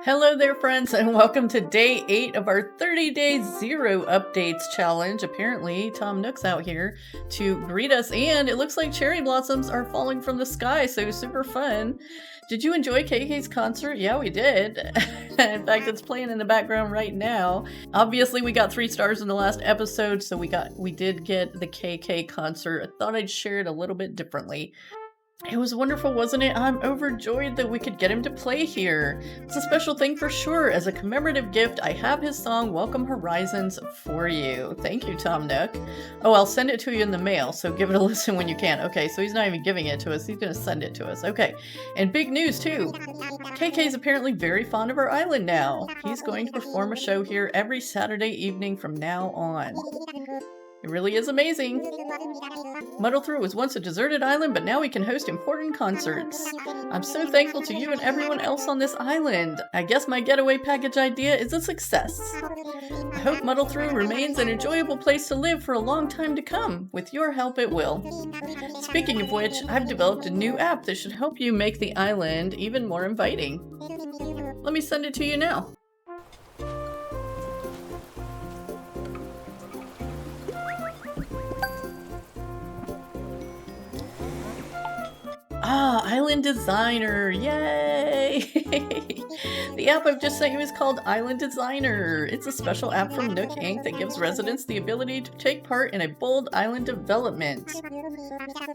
Hello there, friends, and welcome to day 8 of our 30-day zero updates challenge. Apparently, Tom Nook's out here to greet us, and it looks like cherry blossoms are falling from the sky, so super fun. Did you enjoy KK's concert? Yeah, we did. In fact, it's playing in the background right now. Obviously, we got 3 stars in the last episode, so we did get the KK concert. I thought I'd share it a little bit differently. It was wonderful, wasn't it? I'm overjoyed that we could get him to play here. It's a special thing for sure. As a commemorative gift, I have his song Welcome Horizons for you. Thank you, Tom Nook. Oh, I'll send it to you in the mail, so give it a listen when you can. Okay, so he's not even giving it to us. He's going to send it to us. Okay, and big news, too. KK's apparently very fond of our island now. He's going to perform a show here every Saturday evening from now on. It really is amazing. Muddle-Through was once a deserted island, but now we can host important concerts. I'm so thankful to you and everyone else on this island. I guess my getaway package idea is a success. I hope Muddle-Through remains an enjoyable place to live for a long time to come. With your help, it will. Speaking of which, I've developed a new app that should help you make the island even more inviting. Let me send it to you now. Ah, Island Designer, yay! The app I've just sent you is called Island Designer. It's a special app from Nook Inc. that gives residents the ability to take part in a bold island development.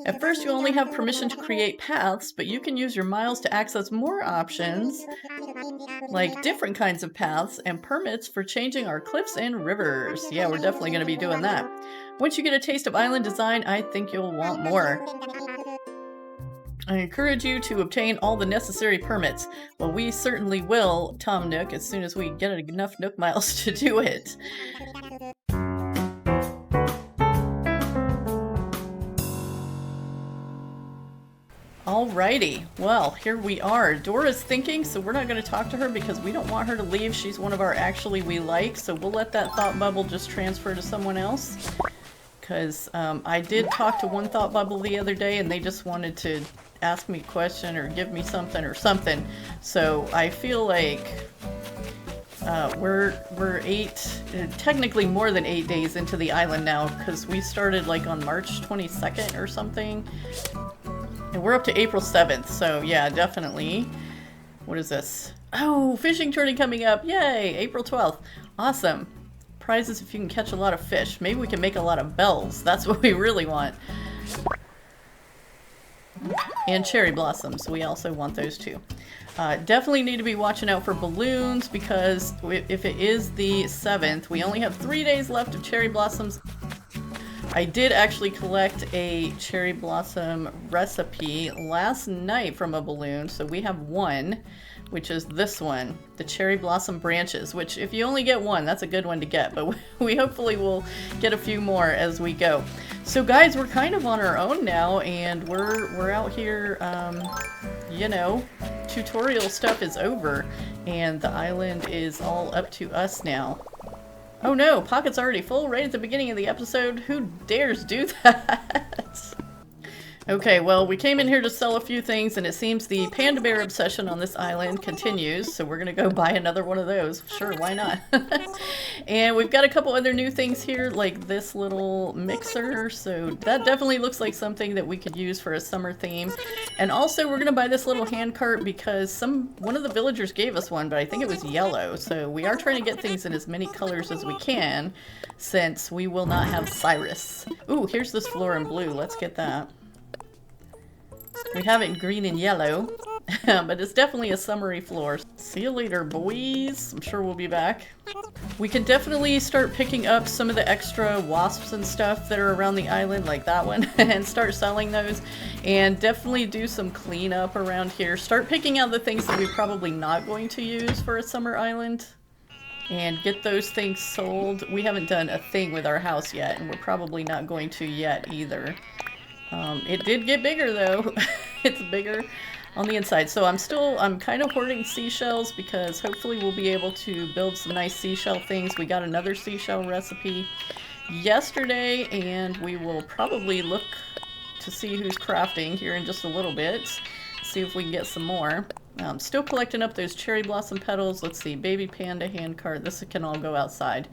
At first, you only have permission to create paths, but you can use your miles to access more options, like different kinds of paths and permits for changing our cliffs and rivers. Yeah, we're definitely going to be doing that. Once you get a taste of island design, I think you'll want more. I encourage you to obtain all the necessary permits. Well, we certainly will, Tom Nook, as soon as we get enough Nook miles to do it. Alrighty, well, here we are. Dora's thinking, so we're not going to talk to her because we don't want her to leave. She's one of our actually we like, so we'll let that thought bubble just transfer to someone else. Because I did talk to one thought bubble the other day and they just wanted to ask me a question or give me something or something. So I feel like we're technically more than 8 days into the island now because we started like on March 22nd or something. And we're up to April 7th. So yeah, definitely. What is this? Oh, fishing tourney coming up. Yay, April 12th. Awesome. Prizes if you can catch a lot of fish. Maybe we can make a lot of bells. That's what we really want. And cherry blossoms. We also want those too. Definitely need to be watching out for balloons because if it is the 7th, we only have 3 days left of cherry blossoms. I did actually collect a cherry blossom recipe last night from a balloon, so we have one, which is this one, the cherry blossom branches, which if you only get one, that's a good one to get, but we hopefully will get a few more as we go. So guys, we're kind of on our own now, and we're out here, you know, tutorial stuff is over, and the island is all up to us now. Oh no, pocket's already full right at the beginning of the episode. Who dares do that? Okay, well, we came in here to sell a few things, and it seems the panda bear obsession on this island continues, so we're gonna go buy another one of those. Sure, why not? And we've got a couple other new things here, like this little mixer, so that definitely looks like something that we could use for a summer theme. And also, we're gonna buy this little hand cart because one of the villagers gave us one, but I think it was yellow, so we are trying to get things in as many colors as we can, since we will not have Cyrus. Ooh, here's this floor in blue. Let's get that. We have it in green and yellow, but it's definitely a summery floor. See you later, boys. I'm sure we'll be back. We can definitely start picking up some of the extra wasps and stuff that are around the island, like that one, and start selling those. And definitely do some cleanup around here. Start picking out the things that we're probably not going to use for a summer island. And get those things sold. We haven't done a thing with our house yet, and we're probably not going to yet either. It did get bigger though. It's bigger on the inside. So I'm kind of hoarding seashells because hopefully we'll be able to build some nice seashell things. We got another seashell recipe yesterday, and we will probably look to see who's crafting here in just a little bit. See if we can get some more. Still collecting up those cherry blossom petals. Let's see, baby panda handcart. This can all go outside.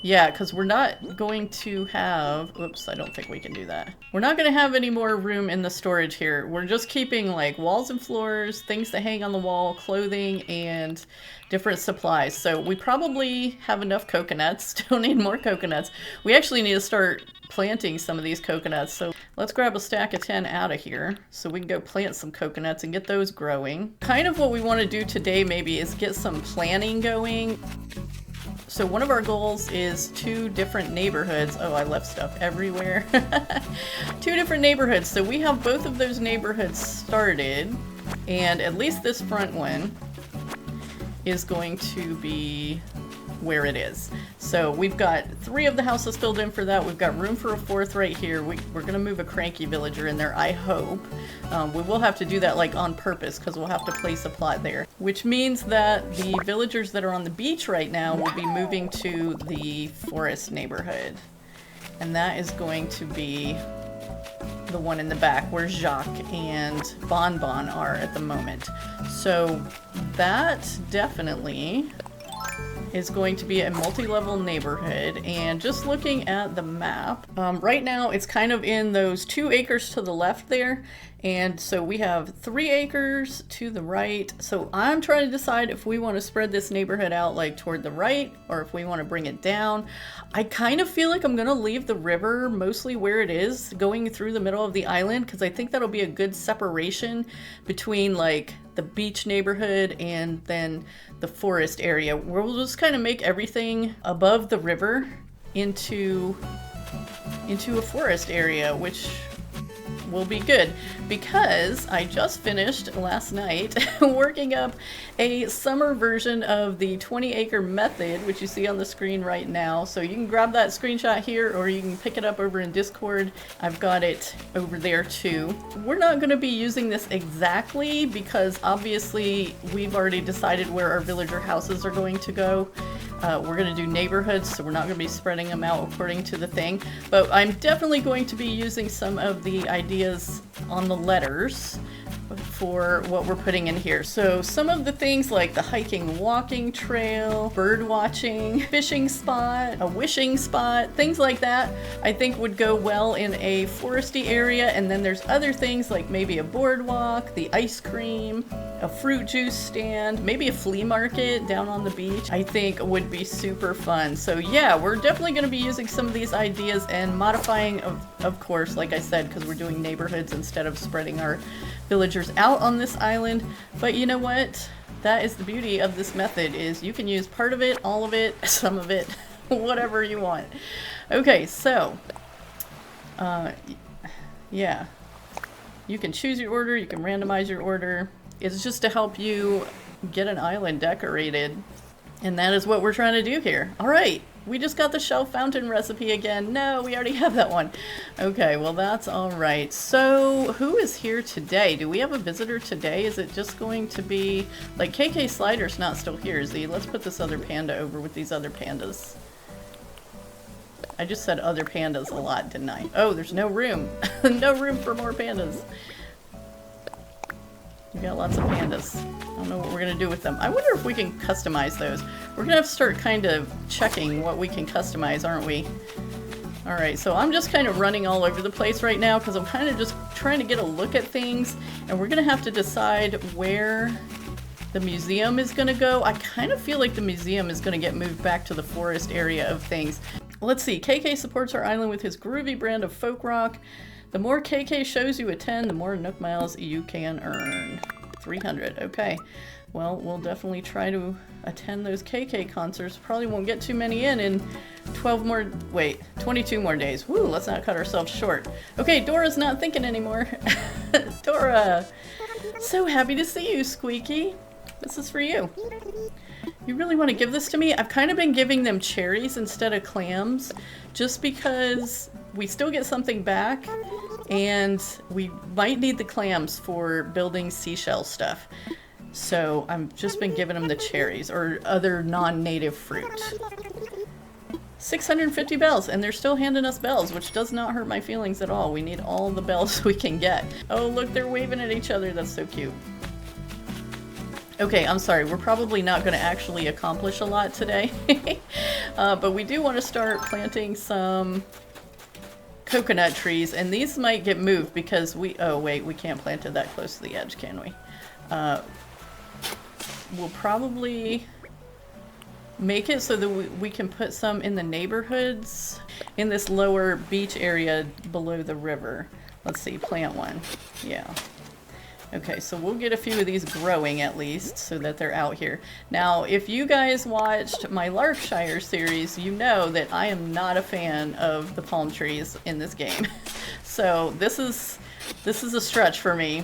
Yeah, because we're not going to have... Oops, I don't think we can do that. We're not going to have any more room in the storage here. We're just keeping like walls and floors, things to hang on the wall, clothing, and different supplies. So we probably have enough coconuts. Don't need more coconuts. We actually need to start planting some of these coconuts. So let's grab a stack of 10 out of here so we can go plant some coconuts and get those growing. Kind of what we want to do today maybe is get some planning going. So one of our goals is 2 different neighborhoods. Oh, I left stuff everywhere. 2 different neighborhoods. So we have both of those neighborhoods started, and at least this front one is going to be where it is. So we've got 3 of the houses filled in for that. We've got room for a 4th right here. We're going to move a cranky villager in there, I hope. We will have to do that like on purpose because we'll have to place a plot there. Which means that the villagers that are on the beach right now will be moving to the forest neighborhood. And that is going to be the one in the back where Jacques and Bonbon are at the moment. So that definitely is going to be a multi-level neighborhood. And just looking at the map, right now it's kind of in those 2 acres to the left there. And so we have 3 acres to the right. So I'm trying to decide if we want to spread this neighborhood out like toward the right or if we want to bring it down. I kind of feel like I'm going to leave the river mostly where it is, going through the middle of the island, because I think that'll be a good separation between like the beach neighborhood and then the forest area, where we'll just kind of make everything above the river into a forest area, which will be good because I just finished last night working up a summer version of the 20-acre method, which you see on the screen right now. So you can grab that screenshot here or you can pick it up over in Discord. I've got it over there too. We're not going to be using this exactly because obviously we've already decided where our villager houses are going to go. We're going to do neighborhoods, so we're not going to be spreading them out according to the thing. But I'm definitely going to be using some of the ideas on the letters for what we're putting in here. So some of the things like the hiking walking trail, bird watching, fishing spot, a wishing spot, things like that I think would go well in a foresty area. And then there's other things like maybe a boardwalk, the ice cream, a fruit juice stand, maybe a flea market down on the beach, I think would be super fun. So yeah, we're definitely going to be using some of these ideas and modifying, of course, like I said, because we're doing neighborhoods instead of spreading our villagers out on this island. But you know what? That is the beauty of this method, is you can use part of it, all of it, some of it, whatever you want. Okay, so yeah, you can choose your order, you can randomize your order. It's just to help you get an island decorated. And that is what we're trying to do here. All right, we just got the shell fountain recipe again. No, we already have that one. Okay, well that's all right. So who is here today? Do we have a visitor today? Is it just going to be, like KK Slider's not still here, is he? Let's put this other panda over with these other pandas. I just said other pandas a lot, didn't I? Oh, there's no room. No room for more pandas. We got lots of pandas. I don't know what we're going to do with them. I wonder if we can customize those. We're going to have to start kind of checking what we can customize, aren't we? Alright, so I'm just kind of running all over the place right now because I'm kind of just trying to get a look at things. And we're going to have to decide where the museum is going to go. I kind of feel like the museum is going to get moved back to the forest area of things. Let's see. KK supports our island with his groovy brand of folk rock. The more KK shows you attend, the more Nook Miles you can earn. 300, okay. Well, we'll definitely try to attend those KK concerts. Probably won't get too many in 22 more days. Woo, let's not cut ourselves short. Okay, Dora's not thinking anymore. Dora, so happy to see you, Squeaky. This is for you. You really want to give this to me? I've kind of been giving them cherries instead of clams, just because we still get something back, and we might need the clams for building seashell stuff. So I've just been giving them the cherries or other non-native fruit. 650 bells, and they're still handing us bells, which does not hurt my feelings at all. We need all the bells we can get. Oh, look, they're waving at each other. That's so cute. Okay, I'm sorry. We're probably not going to actually accomplish a lot today. But we do want to start planting some coconut trees, and these might get moved because oh wait, we can't plant it that close to the edge, can we? We'll probably make it so that we can put some in the neighborhoods in this lower beach area below the river. Let's see, plant one. Yeah. Okay, so we'll get a few of these growing at least so that they're out here. Now, if you guys watched my Lark Shire series, you know that I am not a fan of the palm trees in this game. So this is a stretch for me.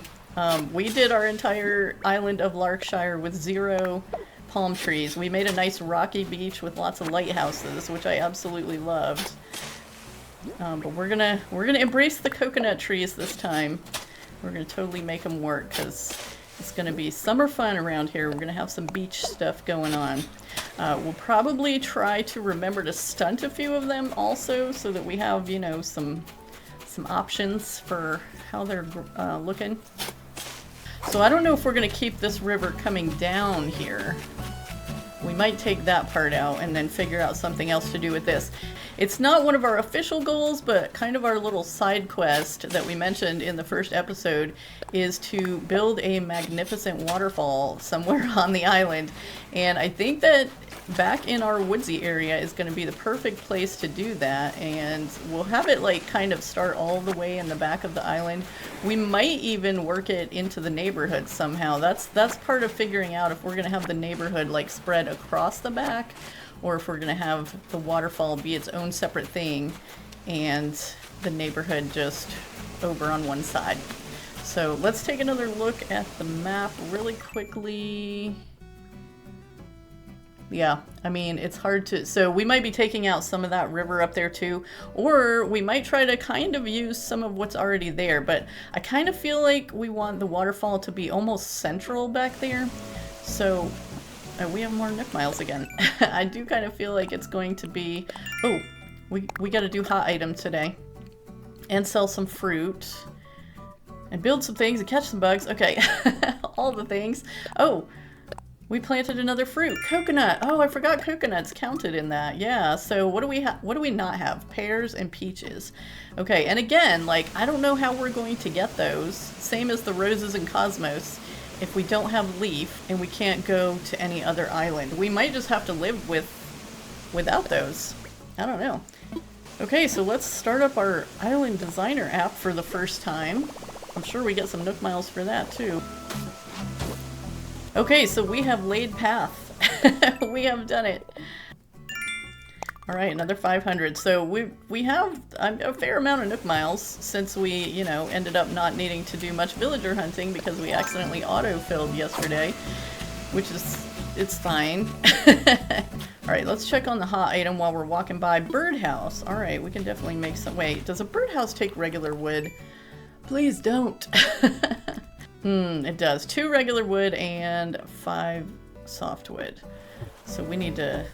We did our entire island of Lark Shire with 0 palm trees. We made a nice rocky beach with lots of lighthouses, which I absolutely loved. But we're gonna embrace the coconut trees this time. We're gonna totally make them work because it's gonna be summer fun around here. We're gonna have some beach stuff going on. We'll probably try to remember to stunt a few of them also, so that we have, you know, some options for how they're looking. So I don't know if we're gonna keep this river coming down here. We might take that part out and then figure out something else to do with this. It's not one of our official goals, but kind of our little side quest that we mentioned in the first episode is to build a magnificent waterfall somewhere on the island. And I think that back in our woodsy area is going to be the perfect place to do that. And we'll have it like kind of start all the way in the back of the island. We might even work it into the neighborhood somehow. That's part of figuring out if we're going to have the neighborhood like spread across the back, or if we're going to have the waterfall be its own separate thing and the neighborhood just over on one side. So let's take another look at the map really quickly. Yeah, I mean, it's hard to... So we might be taking out some of that river up there too, or we might try to kind of use some of what's already there, but I kind of feel like we want the waterfall to be almost central back there. So... we have more Nook Miles again. I do kind of feel like it's going to be... Oh, we got to do hot item today. And sell some fruit. And build some things and catch some bugs. Okay, all the things. Oh, we planted another fruit. Coconut. Oh, I forgot coconuts counted in that. Yeah, so what do we not have? Pears and peaches. Okay, and again, like, I don't know how we're going to get those. Same as the roses and cosmos. If we don't have leaf and we can't go to any other island, we might just have to live without those. I don't know. Okay, so let's start up our Island Designer app for the first time. I'm sure we get some Nook Miles for that too. Okay, so we have laid path. We have done it. All right, another 500. So we have a fair amount of Nook Miles since we, you know, ended up not needing to do much villager hunting because we accidentally auto-filled yesterday, which is, it's fine. All right, let's check on the hot item while we're walking by. Birdhouse. All right, we can definitely make some... Wait, does a birdhouse take regular wood? Please don't. It does. 2 regular wood and 5 softwood. So we need to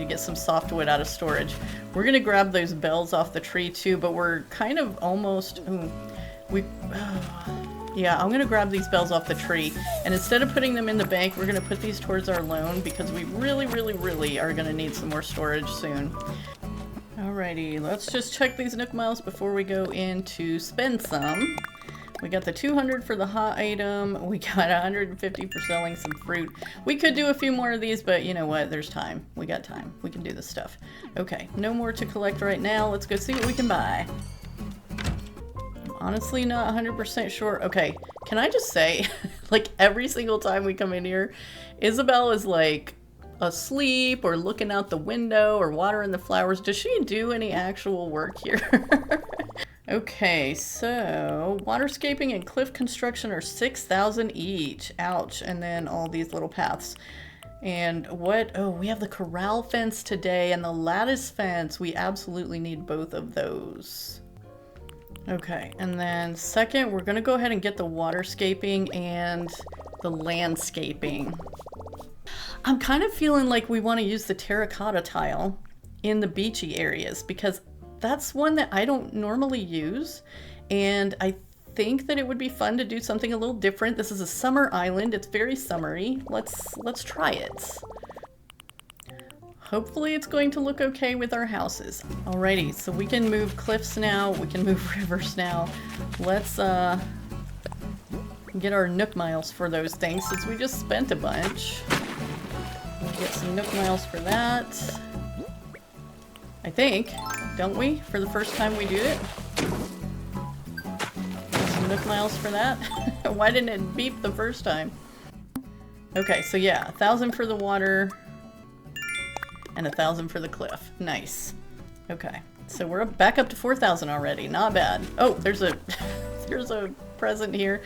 get some softwood out of storage. We're gonna grab those bells off the tree too, but we're kind of almost... yeah, I'm gonna grab these bells off the tree, and instead of putting them in the bank, we're gonna put these towards our loan because we really are gonna need some more storage soon. Alrighty, let's just check these Nook Miles before we go in to spend some. We got the 200 for the hot item. We got 150 for selling some fruit. We could do a few more of these, but you know what? There's time. We got time. We can do this stuff. Okay, no more to collect right now. Let's go see what we can buy. I'm honestly not 100% sure. Okay, can I just say, like every single time we come in here, Isabel is like asleep or looking out the window or watering the flowers. Does she do any actual work here? Okay, so waterscaping and cliff construction are 6,000 each. Ouch. And then all these little paths. And what? Oh, we have the corral fence today and the lattice fence. We absolutely need both of those. Okay, and then second, we're going to go ahead and get the waterscaping and the landscaping. I'm kind of feeling like we want to use the terracotta tile. in the beachy areas, because that's one that I don't normally use, and I think that it would be fun to do something a little different. This is a summer island. It's very summery. Let's try it. Hopefully it's going to look okay with our houses. Alrighty, so we can move cliffs now. We can move rivers now. Let's get our Nook miles for those things since we just spent a bunch. We'll get some Nook miles for that. I think, don't we? For the first time we do it. Some Nook miles for that. Why didn't it beep the first time? Okay, so yeah, 1,000 for the water and 1,000 for the cliff. Nice. Okay, so we're back up to 4,000 already. Not bad. Oh, there's a there's a present here.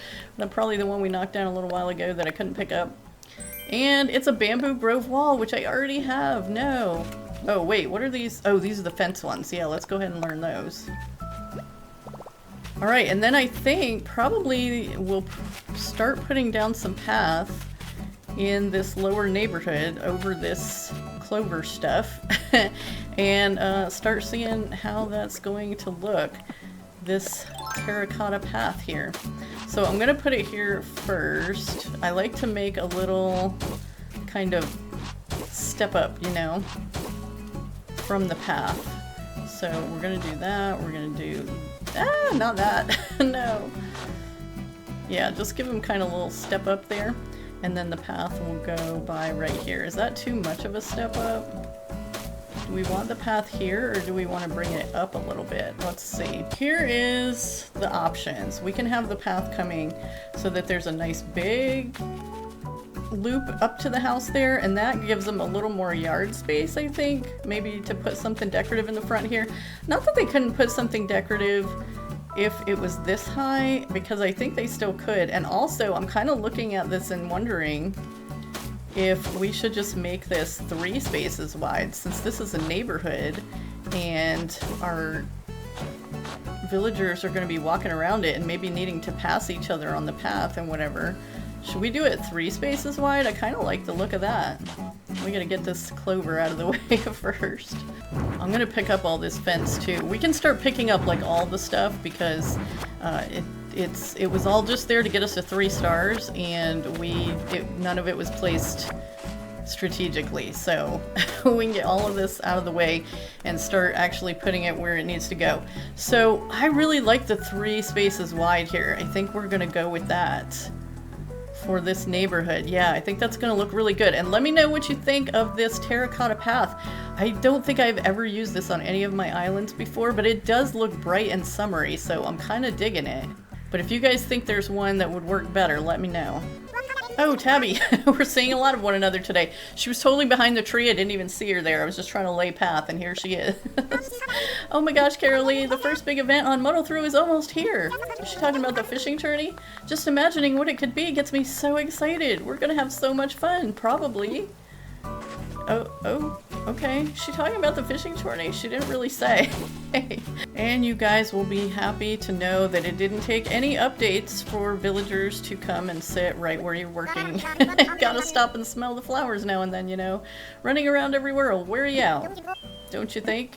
Probably the one we knocked down a little while ago that I couldn't pick up. And it's a bamboo grove wall, which I already have. No. Oh, wait, what are these? Oh, these are the fence ones. Yeah, let's go ahead and learn those. Alright, and then I think probably we'll start putting down some path in this lower neighborhood over this clover stuff and start seeing how that's going to look. This terracotta path here. So I'm gonna put it here first. I like to make a little kind of step up, you know, from the path. So we're gonna do that. We're gonna do not that. No. Yeah, just give them kind of a little step up there, and then the path will go by right here. Is that too much of a step up? Do we want the path here, or do we want to bring it up a little bit? Let's see. Here is the options. We can have the path coming so that there's a nice big loop up to the house there, and that gives them a little more yard space, I think. Maybe to put something decorative in the front here. Not that they couldn't put something decorative if it was this high, because I think they still could. And also, I'm kind of looking at this and wondering if we should just make this 3 spaces wide, since this is a neighborhood and our villagers are going to be walking around it and maybe needing to pass each other on the path and whatever. Should we do it 3 spaces wide? I kind of like the look of that. We gotta get this clover out of the way first. I'm gonna pick up all this fence too. We can start picking up like all the stuff because it was all just there to get us to 3 stars, and none of it was placed strategically. So we can get all of this out of the way and start actually putting it where it needs to go. So I really like the 3 spaces wide here. I think we're gonna go with that for this neighborhood. Yeah, I think that's gonna look really good. And let me know what you think of this terracotta path. I don't think I've ever used this on any of my islands before, but it does look bright and summery, so I'm kind of digging it. But if you guys think there's one that would work better, let me know. Oh, Tabby. We're seeing a lot of one another today. She was totally behind the tree. I didn't even see her there. I was just trying to lay path, and here she is. Oh my gosh, Carraleigh, the first big event on Muddle Through is almost here. Is she talking about the fishing tourney? Just imagining what it could be gets me so excited. We're gonna have so much fun, probably. Oh, okay. Is she talking about the fishing tourney? She didn't really say. And you guys will be happy to know that it didn't take any updates for villagers to come and sit right where you're working. Gotta stop and smell the flowers now and then, you know. Running around everywhere will wear you out. Don't you think?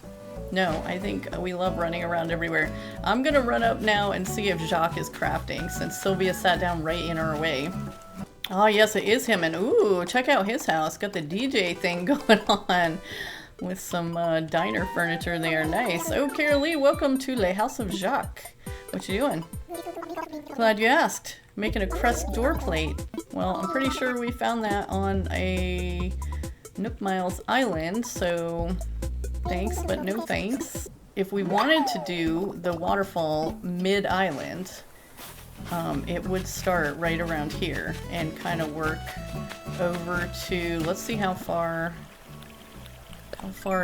No, I think we love running around everywhere. I'm gonna run up now and see if Jacques is crafting, since Sylvia sat down right in our way. Oh yes, it is him, and ooh, check out his house. Got the DJ thing going on with some diner furniture there. Nice. Oh, Carraleigh, welcome to Le House of Jacques. What you doing? Glad you asked. Making a crest door plate. Well, I'm pretty sure we found that on a Nook Miles island, so thanks, but no thanks. If we wanted to do the waterfall mid-island, it would start right around here and kind of work over to, let's see how far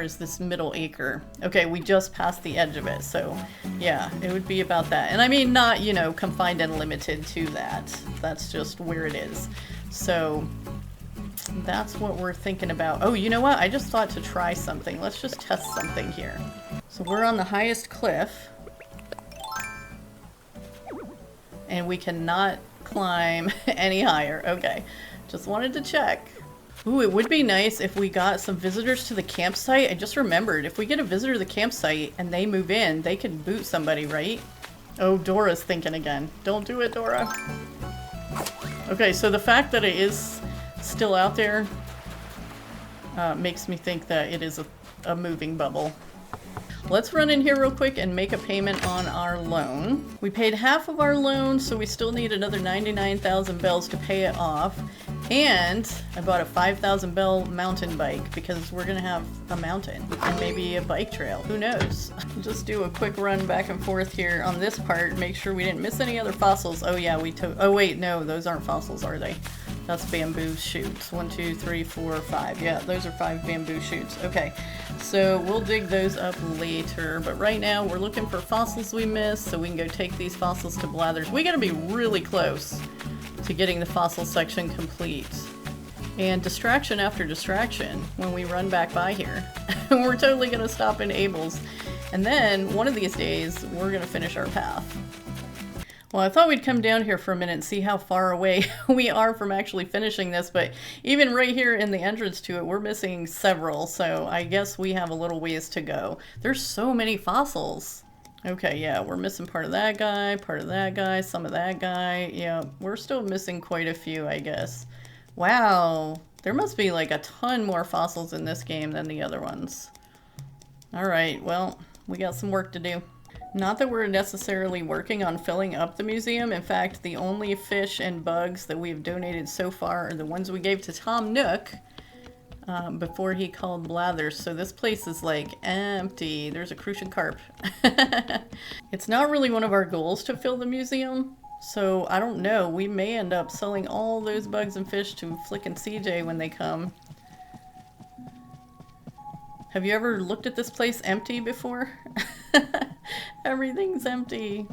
is this middle acre. Okay, we just passed the edge of it, so yeah, it would be about that. And I mean, not, you know, confined and limited to that. That's just where it is. So that's what we're thinking about. Oh, you know what? I just thought to try something. Let's just test something here. So we're on the highest cliff, and we cannot climb any higher. Okay, just wanted to check. Ooh, it would be nice if we got some visitors to the campsite. I just remembered, if we get a visitor to the campsite and they move in, they could boot somebody, right? Oh, Dora's thinking again. Don't do it, Dora. Okay, so the fact that it is still out there makes me think that it is a moving bubble. Let's run in here real quick and make a payment on our loan. We paid half of our loan, so we still need another 99,000 bells to pay it off. And I bought a 5,000 bell mountain bike because we're gonna have a mountain and maybe a bike trail. Who knows? Just do a quick run back and forth here on this part. Make sure we didn't miss any other fossils. Oh yeah, oh wait, no, those aren't fossils, are they? That's bamboo shoots. 1, 2, 3, 4, 5. Yeah, those are 5 bamboo shoots. Okay, so we'll dig those up later. But right now we're looking for fossils we missed so we can go take these fossils to Blathers. We gotta be really close to getting the fossil section complete. And distraction after distraction when we run back by here. We're totally gonna stop in Abel's. And then one of these days we're gonna finish our path. Well, I thought we'd come down here for a minute and see how far away we are from actually finishing this, but even right here in the entrance to it, we're missing several, so I guess we have a little ways to go. There's so many fossils. Okay, yeah, we're missing part of that guy, some of that guy. Yeah, we're still missing quite a few, I guess. Wow, there must be like a ton more fossils in this game than the other ones. Alright, well, we got some work to do. Not that we're necessarily working on filling up the museum. In fact, the only fish and bugs that we've donated so far are the ones we gave to Tom Nook before he called Blathers. So this place is like empty. There's a crucian carp. It's not really one of our goals to fill the museum. So I don't know. We may end up selling all those bugs and fish to Flick and CJ when they come. Have you ever looked at this place empty before? Everything's empty.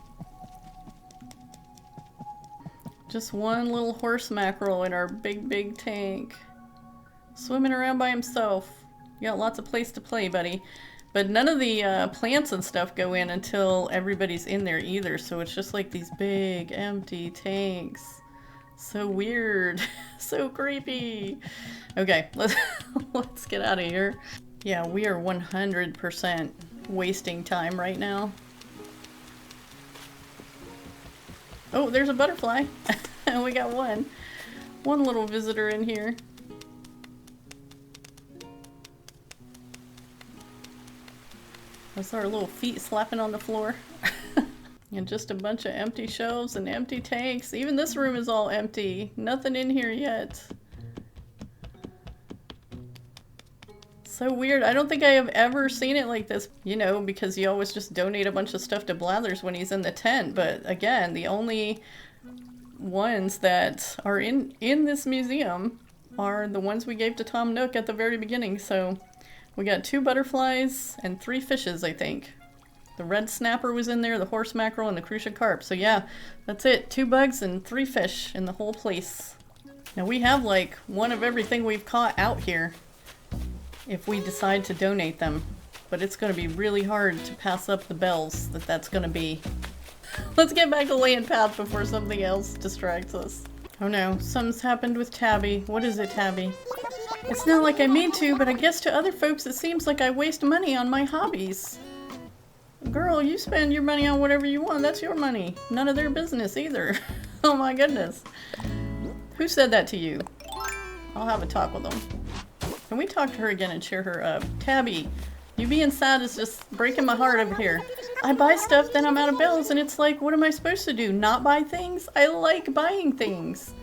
Just one little horse mackerel in our big tank. Swimming around by himself. You got lots of place to play, buddy. But none of the plants and stuff go in until everybody's in there either. So it's just like these big empty tanks. So weird. So creepy. Okay, let's get out of here. Yeah, we are 100% wasting time right now. Oh, there's a butterfly. We got one little visitor in here. That's our little feet slapping on the floor. And just a bunch of empty shelves and empty tanks. Even this room is all empty. Nothing in here yet. So weird. I don't think I have ever seen it like this, you know, because you always just donate a bunch of stuff to Blathers when he's in the tent. But again, the only ones that are in this museum are the ones we gave to Tom Nook at the very beginning. So we got 2 butterflies and 3 fishes, I think. The red snapper was in there, the horse mackerel, and the crucian carp. So yeah, that's it. 2 bugs and 3 fish in the whole place. Now we have like one of everything we've caught out here, if we decide to donate them. But it's going to be really hard to pass up the bells that's going to be. Let's get back to laying path before something else distracts us. Oh no, something's happened with Tabby. What is it, Tabby? It's not like I mean to, but I guess to other folks it seems like I waste money on my hobbies. Girl, you spend your money on whatever you want. That's your money. None of their business either. Oh my goodness. Who said that to you? I'll have a talk with them. Can we talk to her again and cheer her up? Tabby, you being sad is just breaking my heart over here. I buy stuff, then I'm out of bells, and it's like, what am I supposed to do? Not buy things? I like buying things.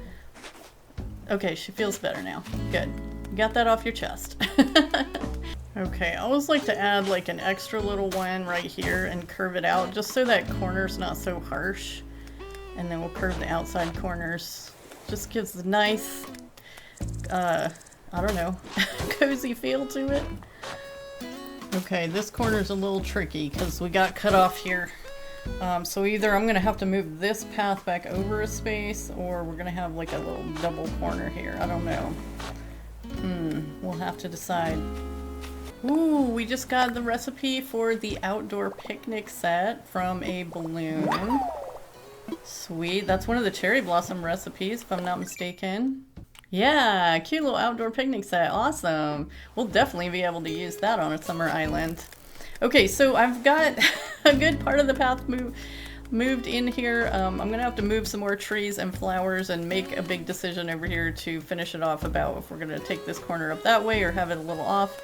Okay, she feels better now. Good. Got that off your chest. Okay, I always like to add like an extra little one right here and curve it out just so that corner's not so harsh. And then we'll curve the outside corners. Just gives a nice, I don't know, cozy feel to it. Okay, this corner's a little tricky because we got cut off here. So either I'm gonna have to move this path back over a space, or we're gonna have like a little double corner here. I don't know. We'll have to decide. Ooh, we just got the recipe for the outdoor picnic set from a balloon. Sweet, that's one of the cherry blossom recipes, if I'm not mistaken. Yeah, cute little outdoor picnic set. Awesome. We'll definitely be able to use that on a summer island. Okay, so I've got a good part of the path moved in here. I'm gonna have to move some more trees and flowers and make a big decision over here to finish it off about if we're gonna take this corner up that way or have it a little off.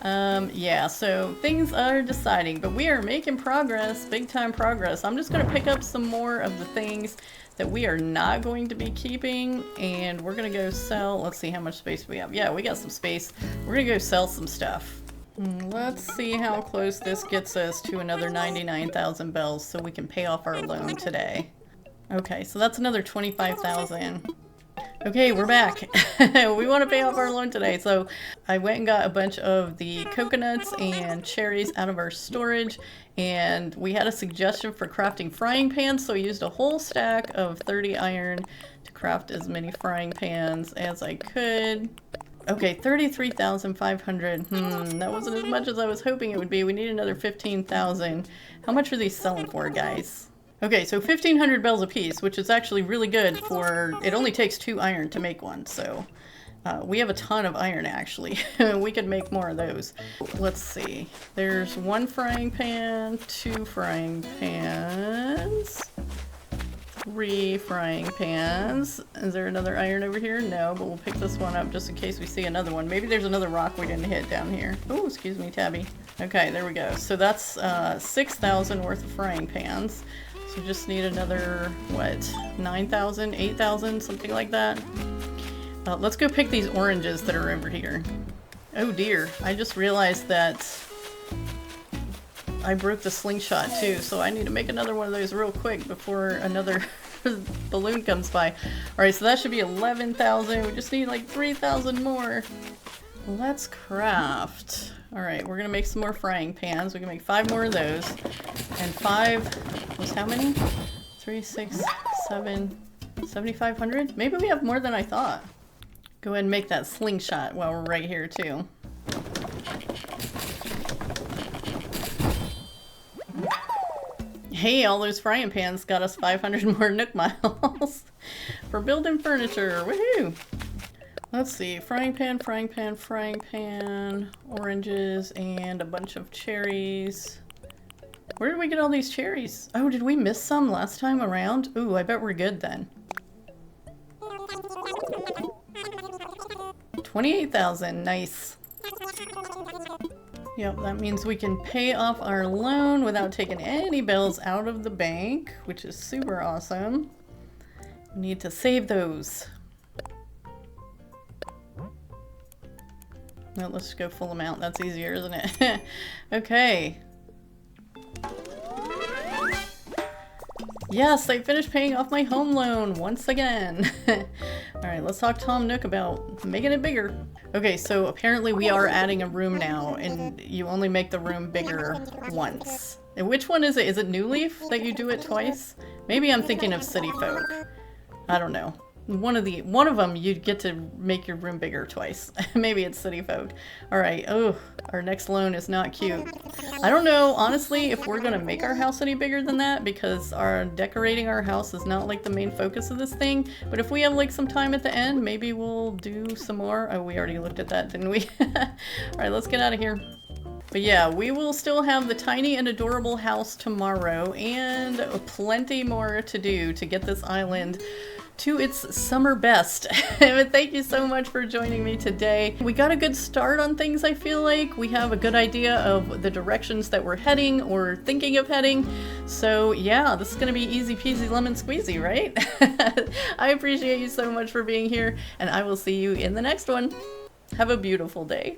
Yeah, so things are deciding, but we are making progress, big time progress. I'm just gonna pick up some more of the things that we are not going to be keeping, and we're gonna go sell. Let's see how much space we have. Yeah, we got some space. We're gonna go sell some stuff. Let's see how close this gets us to another 99,000 bells so we can pay off our loan today. Okay, so that's another 25,000. Okay, we're back. We want to pay off our loan today, so I went and got a bunch of the coconuts and cherries out of our storage, and we had a suggestion for crafting frying pans, so I used a whole stack of 30 iron to craft as many frying pans as I could. Okay, 33,500. That wasn't as much as I was hoping it would be. We need another 15,000. How much are these selling for, guys? Okay, so 1,500 bells a piece, which is actually really good for... It only takes 2 iron to make one, so... we have a ton of iron, actually. We could make more of those. Let's see. There's 1 frying pan, 2 frying pans... 3 frying pans. Is there another iron over here? No, but we'll pick this one up just in case we see another one. Maybe there's another rock we didn't hit down here. Oh, excuse me, Tabby. Okay, there we go. So that's 6,000 worth of frying pans. So just need another, what, 9,000, 8,000, something like that. Let's go pick these oranges that are over here. Oh dear, I just realized that I broke the slingshot too, so I need to make another one of those real quick before another balloon comes by. Alright, so that should be 11,000. We just need like 3,000 more. Let's craft. Alright, we're gonna make some more frying pans. We can make 5 more of those. And 5 was how many? 3, 6, 7, 7,500? Maybe we have more than I thought. Go ahead and make that slingshot while we're right here too. Hey, all those frying pans got us 500 more Nook miles for building furniture. Woohoo! Let's see. Frying pan, frying pan, frying pan, oranges, and a bunch of cherries. Where did we get all these cherries? Oh, did we miss some last time around? Ooh, I bet we're good then. 28,000. Nice. Yep, that means we can pay off our loan without taking any bells out of the bank, which is super awesome. We need to save those. No, let's just go full amount. That's easier, isn't it? Okay. Yes, I finished paying off my home loan once again. Alright, let's talk to Tom Nook about making it bigger. Okay, so apparently we are adding a room now, and you only make the room bigger once. And which one is it? Is it New Leaf that you do it twice? Maybe I'm thinking of City Folk. I don't know. One of them you get to make your room bigger twice. Maybe it's City Folk. Alright, oh, our next loan is not cute. I don't know, honestly, if we're gonna make our house any bigger than that, because our decorating our house is not like the main focus of this thing. But if we have like some time at the end, maybe we'll do some more. Oh, we already looked at that, didn't we? Alright, let's get out of here. But yeah, we will still have the tiny and adorable house tomorrow, and plenty more to do to get this island to its summer best. But thank you so much for joining me today. We got a good start on things, I feel like. We have a good idea of the directions that we're heading or thinking of heading. So yeah, this is gonna be easy peasy lemon squeezy, right? I appreciate you so much for being here, and I will see you in the next one. Have a beautiful day.